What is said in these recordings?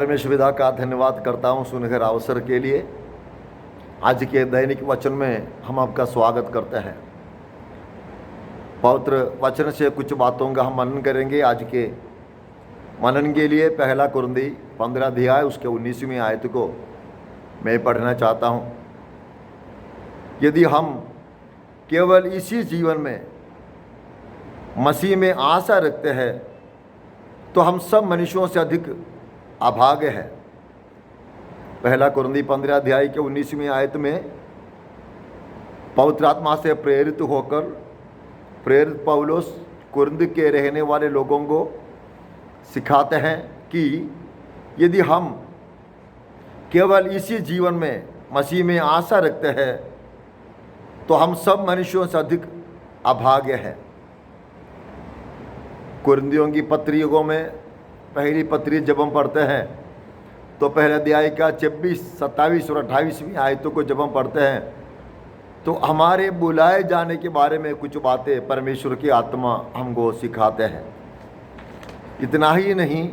परमेश्वर पिता का धन्यवाद करता हूँ सुनहरे अवसर के लिए। आज के दैनिक वचन में हम आपका स्वागत करते हैं। पवित्र वचन से कुछ बातों का हम मनन करेंगे। आज के मनन के लिए पहला कुरिन्थी 15 अध्याय उसके 19वीं आयत को मैं पढ़ना चाहता हूँ। यदि हम केवल इसी जीवन में मसीह में आशा रखते हैं तो हम सब मनुष्यों से अधिक अभागे है। पहला कुरिन्थी 15 अध्याय के 19वीं आयत में पवित्र आत्मा से प्रेरित होकर प्रेरित पौलुस कुरिन्थ के रहने वाले लोगों को सिखाते हैं कि यदि हम केवल इसी जीवन में मसीह में आशा रखते हैं तो हम सब मनुष्यों से अधिक अभागे हैं। कुरिन्थियों की पत्रियों में पहली पत्री जब हम पढ़ते हैं तो पहले अध्याय का 26, 27 और 28वीं आयतों को जब हम पढ़ते हैं तो हमारे बुलाए जाने के बारे में कुछ बातें परमेश्वर की आत्मा हमको सिखाते हैं। इतना ही नहीं,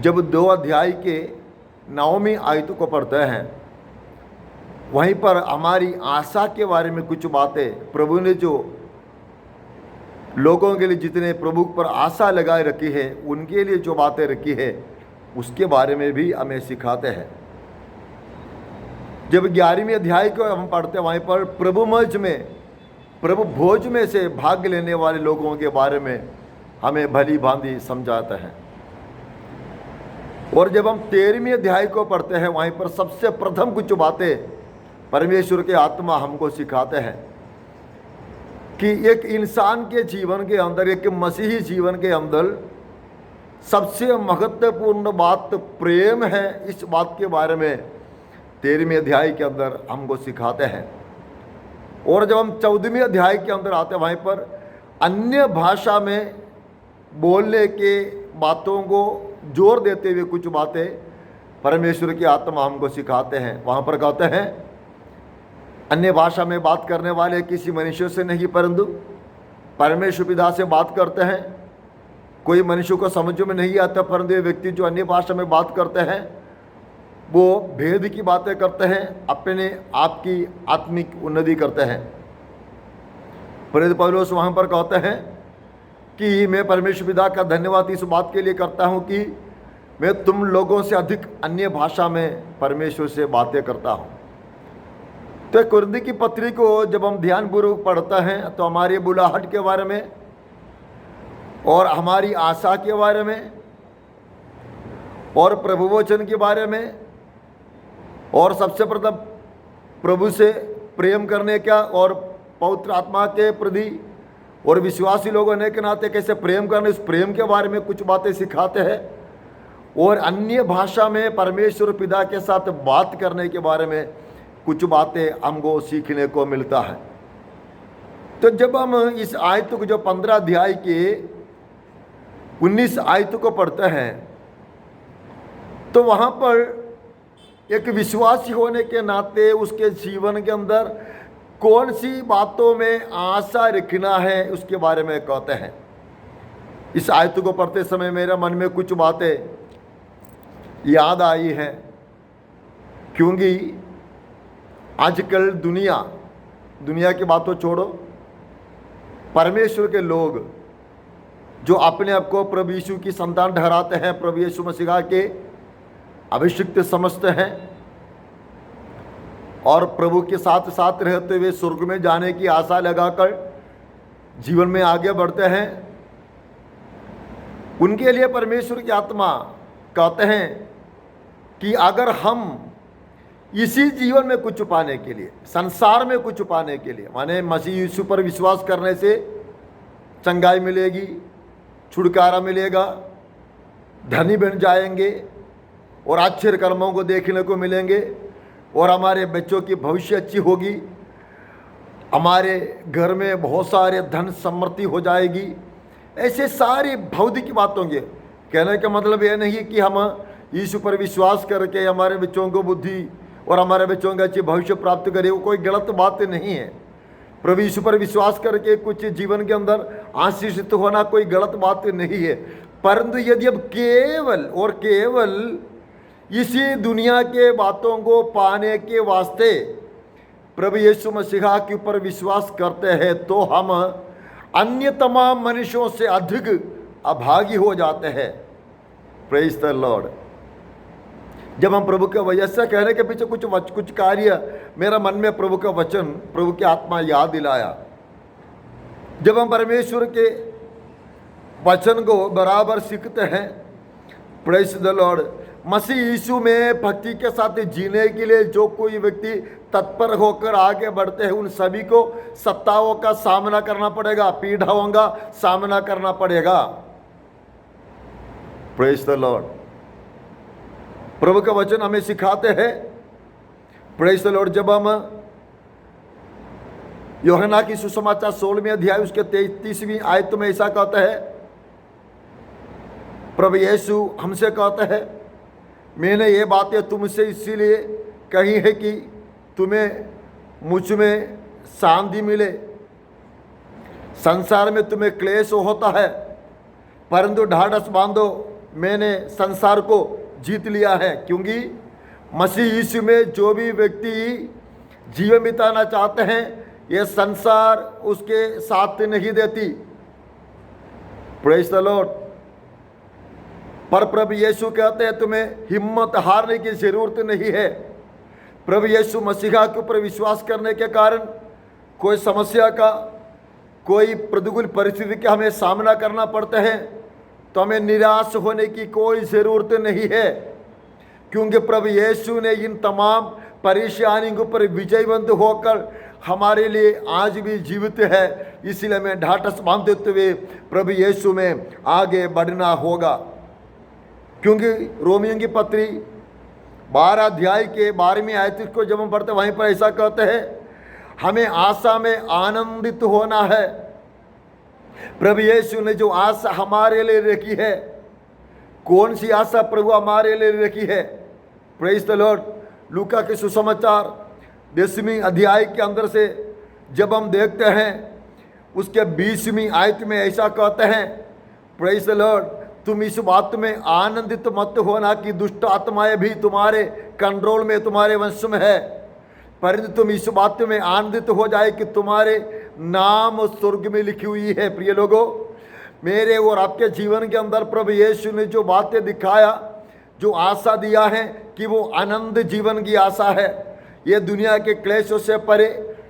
जब 2 अध्याय के 9वीं आयतों को पढ़ते हैं वहीं पर हमारी आशा के बारे में कुछ बातें प्रभु ने जो लोगों के लिए जितने प्रभु पर आशा लगाए रखी है उनके लिए जो बातें रखी है उसके बारे में भी हमें सिखाते हैं। जब 11वीं अध्याय को हम पढ़ते हैं वहीं पर प्रभु भोज में से भाग लेने वाले लोगों के बारे में हमें भली भांति समझाते हैं। और जब हम 13वीं अध्याय को पढ़ते हैं वहीं पर सबसे प्रथम कुछ बातें परमेश्वर के आत्मा हमको सिखाते हैं कि एक इंसान के जीवन के अंदर, एक मसीही जीवन के अंदर सबसे महत्वपूर्ण बात प्रेम है। इस बात के बारे में 13वीं अध्याय के अंदर हमको सिखाते हैं। और जब हम 14वीं अध्याय के अंदर आते हैं वहीं पर अन्य भाषा में बोलने के बातों को जोर देते हुए कुछ बातें परमेश्वर की आत्मा हमको सिखाते हैं। वहाँ पर कहते हैं अन्य भाषा में बात करने वाले किसी मनुष्य से नहीं परंतु परमेश्वर पिता से बात करते हैं। कोई मनुष्य को समझ में नहीं आता, परंतु ये व्यक्ति जो अन्य भाषा में बात करते हैं वो भेद की बातें करते हैं, अपने आप की आत्मिक उन्नति करते हैं। प्रेरित पौलुस वहाँ पर कहते हैं कि मैं परमेश्वर पिता का धन्यवाद इस बात के लिए करता हूँ कि मैं तुम लोगों से अधिक अन्य भाषा में परमेश्वर से बातें करता हूँ। तो कुरिन्थी की पत्री को जब हम ध्यानपूर्वक पढ़ते हैं तो हमारी बुलाहट के बारे में और हमारी आशा के बारे में और प्रभु वचन के बारे में और सबसे प्रथम प्रभु से प्रेम करने का और पवित्र आत्मा के प्रति और विश्वासी लोग होने के नाते कैसे प्रेम करने, उस प्रेम के बारे में कुछ बातें सिखाते हैं। और अन्य भाषा में परमेश्वर पिता के साथ बात करने के बारे में कुछ बातें हमको सीखने को मिलता है। तो जब हम इस आयत को जो 15 अध्याय के 19 आयत को पढ़ते हैं तो वहाँ पर एक विश्वासी होने के नाते उसके जीवन के अंदर कौन सी बातों में आशा रखना है उसके बारे में कहते हैं। इस आयत को पढ़ते समय मेरे मन में कुछ बातें याद आई है, क्योंकि आजकल दुनिया की बातों छोड़ो, परमेश्वर के लोग जो अपने आप को प्रभु यीशु की संतान ठहराते हैं, प्रभु यीशु मसीह के अभिषिक्त समझते हैं और प्रभु के साथ साथ रहते हुए स्वर्ग में जाने की आशा लगाकर जीवन में आगे बढ़ते हैं, उनके लिए परमेश्वर की आत्मा कहते हैं कि अगर हम इसी जीवन में कुछ पाने के लिए, संसार में कुछ पाने के लिए, माने मसीह यीशु पर विश्वास करने से चंगाई मिलेगी, छुटकारा मिलेगा, धनी बन जाएंगे और अच्छे कर्मों को देखने को मिलेंगे और हमारे बच्चों की भविष्य अच्छी होगी, हमारे घर में बहुत सारे धन समृद्धि हो जाएगी, ऐसे सारी भौतिक बातों के कहने का मतलब यह नहीं कि हम यीशु पर विश्वास करके हमारे बच्चों को बुद्धि और हमारे बच्चों का अच्छी भविष्य प्राप्त करे, वो कोई गलत बात नहीं है। प्रभु यीशु पर विश्वास करके कुछ जीवन के अंदर आशीषित होना कोई गलत बात नहीं है, परंतु यदि अब केवल और केवल इसी दुनिया के बातों को पाने के वास्ते प्रभु यीशु मसीहा के ऊपर विश्वास करते हैं तो हम अन्य तमाम मनुष्यों से अधिक अभागी हो जाते हैं। Praise the Lord. जब हम प्रभु के वजह से कहने के पीछे कुछ कार्य मेरा मन में प्रभु का वचन, प्रभु की आत्मा याद दिलाया। जब हम परमेश्वर के वचन को बराबर सीखते हैं, प्रेज द लॉर्ड, मसीह यीशु में भक्ति के साथ जीने के लिए जो कोई व्यक्ति तत्पर होकर आगे बढ़ते हैं, उन सभी को सत्ताओं का सामना करना पड़ेगा, पीड़ाओं का सामना करना पड़ेगा। Praise the lord. प्रभु का वचन हमें सिखाते हैं, प्रेज द लॉर्ड, जब हम यूहन्ना की सुसमाचार 16वें अध्याय उसके 33वीं आयत में ऐसा कहता है, प्रभु यीशु हमसे कहता है, मैंने ये बातें तुमसे इसीलिए कही है कि तुम्हें मुझ में शांति मिले। संसार में तुम्हें क्लेश होता है, परंतु ढाढ़स बांधो, मैंने संसार को जीत लिया है। क्योंकि मसीह यीशु में जो भी व्यक्ति जीवन बिताना चाहते हैं, ये संसार उसके साथ नहीं देती। Praise the Lord. पर प्रभु यीशु कहते हैं तुम्हें हिम्मत हारने की जरूरत नहीं है। प्रभु यीशु मसीहा के ऊपर विश्वास करने के कारण कोई समस्या का, कोई प्रतिकूल परिस्थिति का हमें सामना करना पड़ता है तो हमें निराश होने की कोई ज़रूरत नहीं है, क्योंकि प्रभु यीशु ने इन तमाम परेशानियों के ऊपर विजयवंत होकर हमारे लिए आज भी जीवित है। इसलिए हमें ढाढ़स बांधते हुए प्रभु यीशु में आगे बढ़ना होगा। क्योंकि रोमियों की पत्री 12 अध्याय के 12वीं आयत को जब हम पढ़ते वहीं पर ऐसा कहते हैं, हमें आशा में आनंदित होना है। प्रभु यीशु ने जो आशा हमारे लिए रखी है, कौन सी आशा प्रभु हमारे लिए रखी है? Praise the Lord. लूका के सुसमाचार 10वीं अध्याय के अंदर से जब हम देखते हैं, उसके 20वीं आयत में ऐसा कहते हैं, प्रेज द लॉर्ड, तुम इस बात में आनंदित मत होना कि दुष्ट आत्माएं भी तुम्हारे कंट्रोल में, तुम्हारे वंश में है, परंतु तुम इस बात में आनंदित हो जाए कि तुम्हारे नाम स्वर्ग में लिखी हुई है। प्रिय लोगों, मेरे और आपके जीवन के अंदर प्रभु यीशु ने जो बातें दिखाया, जो आशा दिया है कि वो आनंद जीवन की आशा है। ये दुनिया के क्लेशों से परे,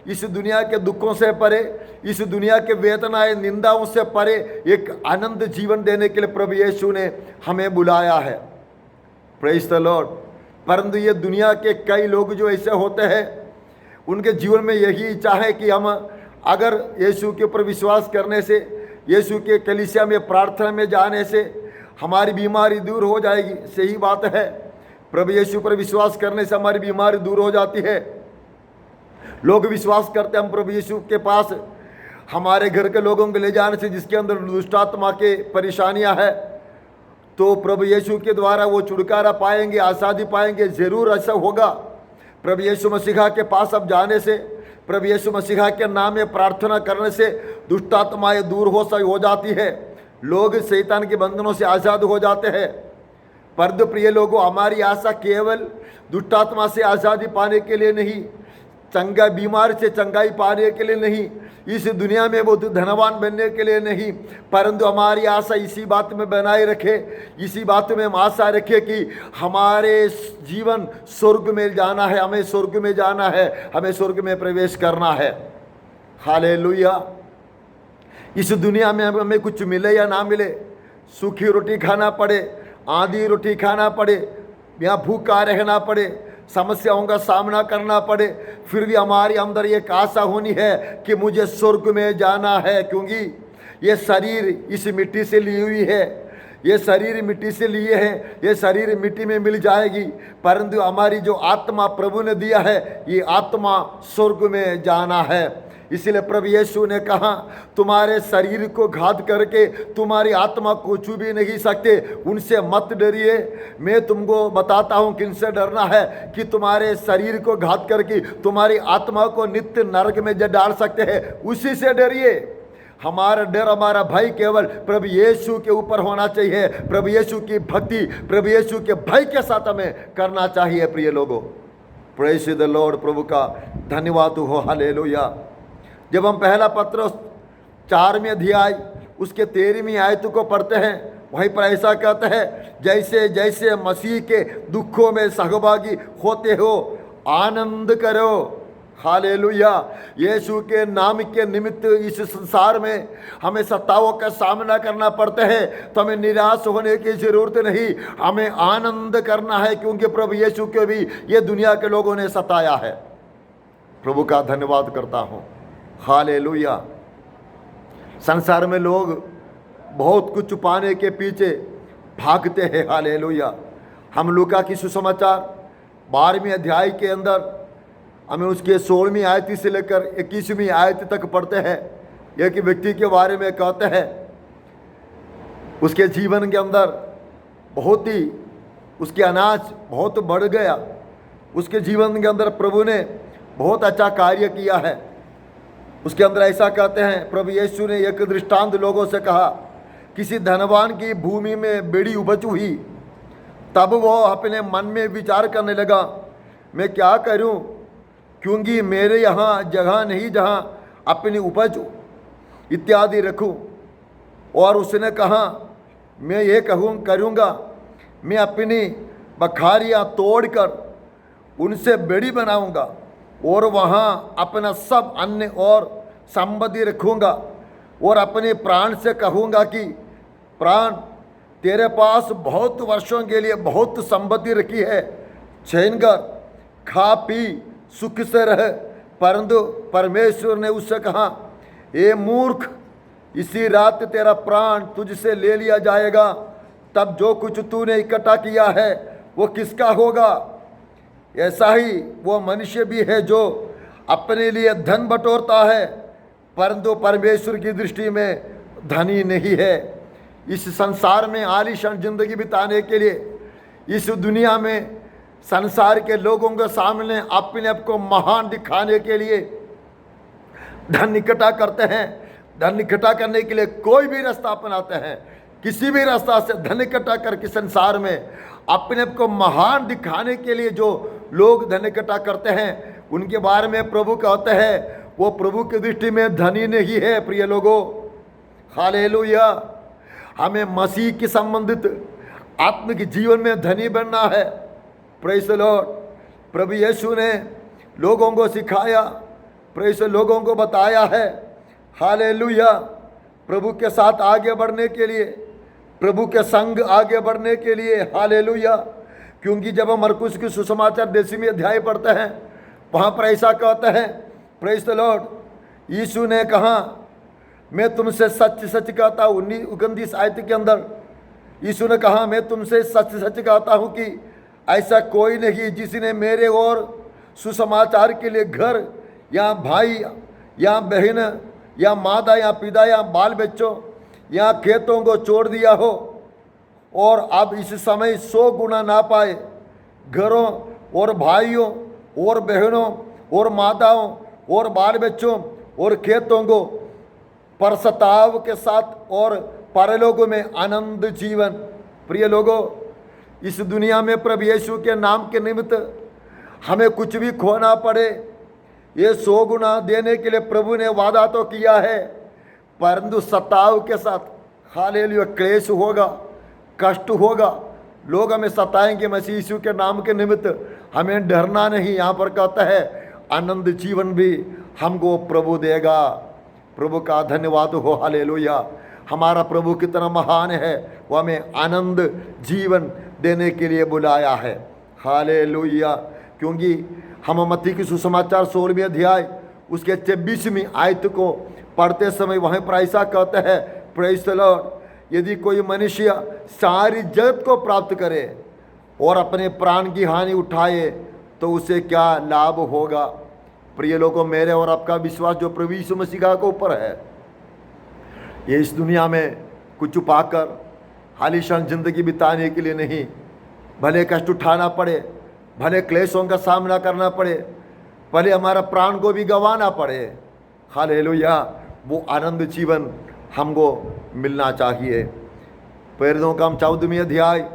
इस दुनिया के दुखों से परे, इस दुनिया के वेदनाएं निंदाओं से परे एक आनंद जीवन देने के लिए प्रभु यीशु ने हमें बुलाया है। Praise the Lord. परंतु ये दुनिया के कई लोग जो ऐसे होते हैं, उनके जीवन में यही इच्छा है कि हम अगर यीशु के ऊपर विश्वास करने से, यीशु के कलीसिया में प्रार्थना में जाने से हमारी बीमारी दूर हो जाएगी। सही बात है, प्रभु यीशु पर विश्वास करने से हमारी बीमारी दूर हो जाती है। लोग विश्वास करते हैं हम प्रभु यीशु के पास हमारे घर के लोगों को ले जाने से, जिसके अंदर दुष्ट आत्मा के परेशानियां हैं, तो प्रभु यीशु के द्वारा वो छुटकारा पाएंगे, आज़ादी पाएंगे। ज़रूर ऐसा होगा। प्रभु यीशु मसीहा के पास अब जाने से, प्रभु यीशु मसीहा के नाम में प्रार्थना करने से दुष्ट आत्माएं दूर हो जाती है। लोग शैतान के बंधनों से आज़ाद हो जाते हैं। परंतु प्रिय लोगों, हमारी आशा केवल दुष्ट आत्मा से आज़ादी पाने के लिए नहीं, चंगा बीमार से चंगाई पाने के लिए नहीं, इस दुनिया में बहुत धनवान बनने के लिए नहीं, परंतु हमारी आशा इसी बात में बनाए रखे, इसी बात में हम आशा रखे कि हमारे जीवन स्वर्ग में जाना है, हमें स्वर्ग में जाना है, हमें स्वर्ग में प्रवेश करना है। हालेलुया। इस दुनिया में हमें कुछ मिले या ना मिले, सूखी रोटी खाना पड़े, आधी रोटी खाना पड़े, या भूखा रहना पड़े, समस्याओं का सामना करना पड़े, फिर भी हमारे अंदर एक आशा होनी है कि मुझे स्वर्ग में जाना है। क्योंकि ये शरीर इस मिट्टी से ली हुई है, ये शरीर मिट्टी से लिए हैं, ये शरीर मिट्टी में मिल जाएगी, परंतु हमारी जो आत्मा प्रभु ने दिया है, ये आत्मा स्वर्ग में जाना है। इसलिए प्रभु यीशु ने कहा, तुम्हारे शरीर को घात करके तुम्हारी आत्मा को छू भी नहीं सकते, उनसे मत डरिए। मैं तुमको बताता हूँ किनसे डरना है, कि तुम्हारे शरीर को घात करके तुम्हारी आत्मा को नित्य नरक में डाल सकते हैं, उसी से डरिए। हमारा डर, हमारा भय केवल प्रभु यीशु के ऊपर होना चाहिए। प्रभु यीशु की भक्ति, प्रभु यीशु के भय के साथ हमें करना चाहिए। प्रिय लोगों, प्रेज़ द लॉर्ड, प्रभु का धन्यवाद हो, हालेलुया। जब हम पहला पत्रस 4वें अध्याय उसके 13वीं आयत को पढ़ते हैं, वहीं पर ऐसा कहते हैं, जैसे जैसे मसीह के दुखों में सहभागी होते हो आनंद करो। हालेलुया। यीशु के नाम के निमित्त इस संसार में हमें सताओं का सामना करना पड़ता है, तो हमें निराश होने की जरूरत नहीं, हमें आनंद करना है, क्योंकि प्रभु यीशु के भी ये दुनिया के लोगों ने सताया है। प्रभु का धन्यवाद करता हूँ, हालेलुया। संसार में लोग बहुत कुछ पाने के पीछे भागते हैं, हालेलुया। हम लूका की सुसमाचार 12वें अध्याय के अंदर हमें उसके 16वीं आयत से लेकर 21वीं आयत तक पढ़ते हैं। एक व्यक्ति के बारे में कहते हैं, उसके जीवन के अंदर बहुत ही उसके अनाज बहुत बढ़ गया। उसके जीवन के अंदर प्रभु ने बहुत अच्छा कार्य किया है। उसके अंदर ऐसा कहते हैं, प्रभु यीशु ने एक दृष्टांत लोगों से कहा, किसी धनवान की भूमि में बेड़ी उपज हुई। तब वो अपने मन में विचार करने लगा, मैं क्या करूं, क्योंकि मेरे यहाँ जगह नहीं जहाँ अपनी उपज इत्यादि रखूं। और उसने कहा, मैं ये करूँगा, मैं अपनी बखारियाँ तोड़कर उनसे बेड़ी बनाऊंगा और वहाँ अपना सब अन्न और संपत्ति रखूँगा और अपने प्राण से कहूँगा कि प्राण, तेरे पास बहुत वर्षों के लिए बहुत संपत्ति रखी है, चैन कर, खा पी सुख से रह। परंतु परमेश्वर ने उससे कहा, ए मूर्ख, इसी रात तेरा प्राण तुझसे ले लिया जाएगा, तब जो कुछ तूने इकट्ठा किया है वो किसका होगा। ऐसा ही वो मनुष्य भी है जो अपने लिए धन बटोरता है, परंतु परमेश्वर की दृष्टि में धनी नहीं है। इस संसार में आलीशान जिंदगी बिताने के लिए, इस दुनिया में संसार के लोगों के सामने अपने आप को महान दिखाने के लिए धन इकट्ठा करते हैं। धन इकट्ठा करने के लिए कोई भी रास्ता अपनाते हैं, किसी भी रास्ता से धन इकट्ठा करके संसार में अपने आप को महान दिखाने के लिए जो लोग धन इकट्ठा करते हैं, उनके बारे में प्रभु कहते हैं वो प्रभु की दृष्टि में धनी नहीं है। प्रिय लोगों, हालेलुया। हमें मसीह के संबंधित आत्मिक जीवन में धनी बनना है। Praise the lord. प्रभु यीशु ने लोगों को सिखाया, प्रेज़ लोगों को बताया है, हालेलुया। प्रभु के साथ आगे बढ़ने के लिए, प्रभु के संग आगे बढ़ने के लिए, हालेलुया। क्योंकि जब हम मरकुस की सुसमाचार 10वें अध्याय पढ़ते हैं, वहाँ पर ऐसा कहते हैं, प्रेज़ द लॉर्ड, यीशु ने कहा, मैं तुमसे सच सच कहता हूँ, 29 आयत के अंदर यीशु ने कहा, मैं तुमसे सच सच कहता हूँ कि ऐसा कोई नहीं जिसने मेरे और सुसमाचार के लिए घर या भाई या बहन या माता या पिता या बाल बच्चों या खेतों को छोड़ दिया हो और अब इस समय 100 गुना ना पाए, घरों और भाइयों और बहनों और माताओं और बाल बच्चों और खेतों को परसताव के साथ और परलोक में आनंद जीवन। प्रिय लोगों, इस दुनिया में प्रभु यीशु के नाम के निमित्त हमें कुछ भी खोना पड़े, ये 100 गुना देने के लिए प्रभु ने वादा तो किया है, परंतु सताव के साथ, हालेलुया, क्लेश होगा, कष्ट होगा, लोग हमें सताएंगे। मसीह यीशु के नाम के निमित्त हमें डरना नहीं। यहाँ पर कहता है आनंद जीवन भी हमको प्रभु देगा। प्रभु का धन्यवाद हो, हालेलुया। हमारा प्रभु कितना महान है, वो हमें आनंद जीवन देने के लिए बुलाया है, हालेलुया। क्योंकि हम मत्ती की सुसमाचार 16वें अध्याय उसके 26वीं आयत को पढ़ते समय वहीं पर ऐसा कहते हैं, प्रेज़ द लॉर्ड, यदि कोई मनुष्य सारी जगत को प्राप्त करे और अपने प्राण की हानि उठाए तो उसे क्या लाभ होगा। प्रिय लोगों, मेरे और आपका विश्वास जो प्रभु यीशु मसीह के ऊपर है, ये इस दुनिया में कुछ पाकर आलीशान जिंदगी बिताने के लिए नहीं, भले कष्ट उठाना पड़े, भले क्लेशों का सामना करना पड़े, भले हमारा प्राण को भी गंवाना पड़े, हालेलुया, वो आनंद जीवन हमको मिलना चाहिए। प्रेरितों का 14वें अध्याय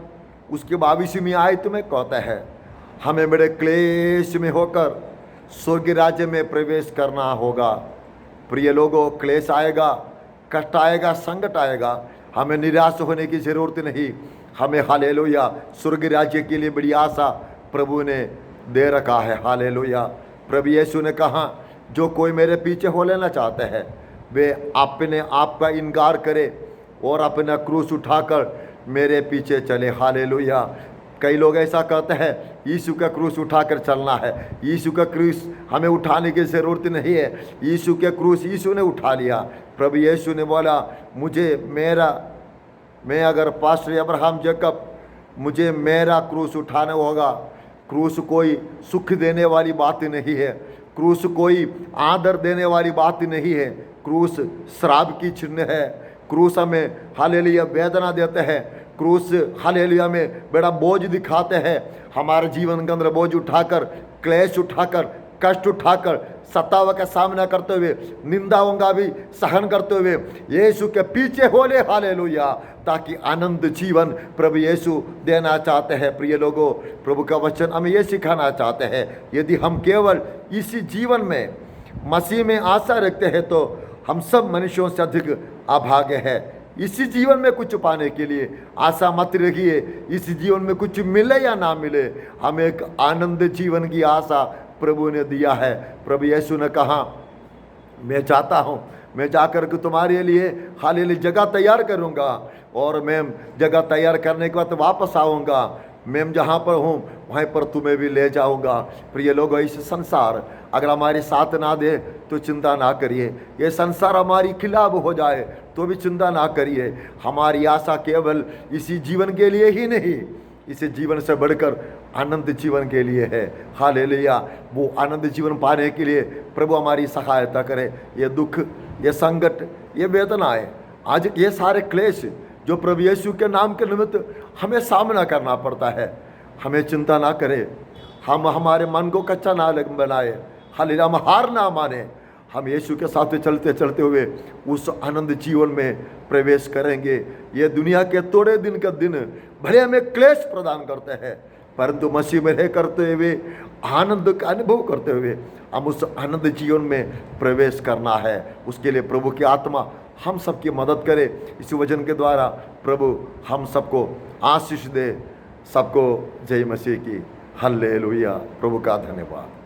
उसके 22वीं आयत में कहता है, हमें बड़े क्लेश में होकर स्वर्ग राज्य में प्रवेश करना होगा। प्रिय लोगों, क्लेश आएगा, कष्ट आएगा, संकट आएगा, हमें निराश होने की ज़रूरत नहीं। हमें हालेलुया स्वर्ग राज्य के लिए बड़ी आशा प्रभु ने दे रखा है। हालेलुया। प्रभु यीशु ने कहा, जो कोई मेरे पीछे हो लेना चाहते हैं वे अपने आप का इनकार करे और अपना क्रूस उठाकर मेरे पीछे चले। हालेलुया। कई लोग ऐसा कहते हैं यीशु का क्रूस उठाकर चलना है। यीशु का क्रूस हमें उठाने की ज़रूरत नहीं है। यीशु के क्रूस यीशु ने उठा लिया। प्रभु यीशु ने बोला, मैं अगर पास्टर अब्राहम जैकब, मुझे मेरा क्रूस उठाना होगा। क्रूस कोई सुख देने वाली बात नहीं है, क्रूस कोई आदर देने वाली बात नहीं है, क्रूस श्राप की चिन्ह है। क्रूस हमें हालेलुया वेदना देते हैं, क्रूस हालेलुया में बड़ा बोझ दिखाते हैं। हमारे जीवन के अंदर बोझ उठाकर, क्लेश उठाकर, कष्ट उठाकर, सताव का सामना करते हुए, निंदाओं का भी सहन करते हुए यीशु के पीछे हो ले। हालेलुया। ताकि आनंद जीवन प्रभु यीशु देना चाहते हैं। प्रिय लोगों, प्रभु का वचन हमें ये सिखाना चाहते हैं, यदि हम केवल इसी जीवन में मसीह में आशा रखते हैं तो हम सब मनुष्यों से अधिक अभागे हैं। इसी जीवन में कुछ पाने के लिए आशा मत रखिए, इस जीवन में कुछ मिले या ना मिले, हमें एक आनंद जीवन की आशा प्रभु ने दिया है। प्रभु यीशु ने कहा, मैं चाहता हूँ मैं जाकर के तुम्हारे लिए हालेलुया जगह तैयार करूँगा और मैं जगह तैयार करने के बाद वापस आऊँगा। मैं जहाँ पर हूँ वहीं पर तुम्हें भी ले जाऊँगा। प्रिय लोगों, इस संसार अगर हमारे साथ ना दे तो चिंता ना करिए। ये संसार हमारी खिलाफ हो जाए तो भी चिंता ना करिए। हमारी आशा केवल इसी जीवन के लिए ही नहीं, इसे जीवन से बढ़कर आनंद जीवन के लिए है। हालेलुया। वो आनंद जीवन पाने के लिए प्रभु हमारी सहायता करे। ये दुख, ये संकट, ये वेदनाएं, आज ये सारे क्लेश जो प्रभु यीशु के नाम के निमित्त हमें सामना करना पड़ता है, हमें चिंता ना करें। हम हमारे मन को कच्चा ना बनाए, हालेलुया, हम हार ना माने। हम यीशु के साथ चलते चलते हुए उस आनंद जीवन में प्रवेश करेंगे। ये दुनिया के थोड़े दिन का दिन भले हमें क्लेश प्रदान करते हैं, परंतु मसीह में रह करते हुए आनंद का अनुभव करते हुए हम उस आनंद जीवन में प्रवेश करना है। उसके लिए प्रभु की आत्मा हम सबकी मदद करे। इस वचन के द्वारा प्रभु हम सबको आशीष दे। सबको जय मसीह की। हल्लेलुया। प्रभु का धन्यवाद।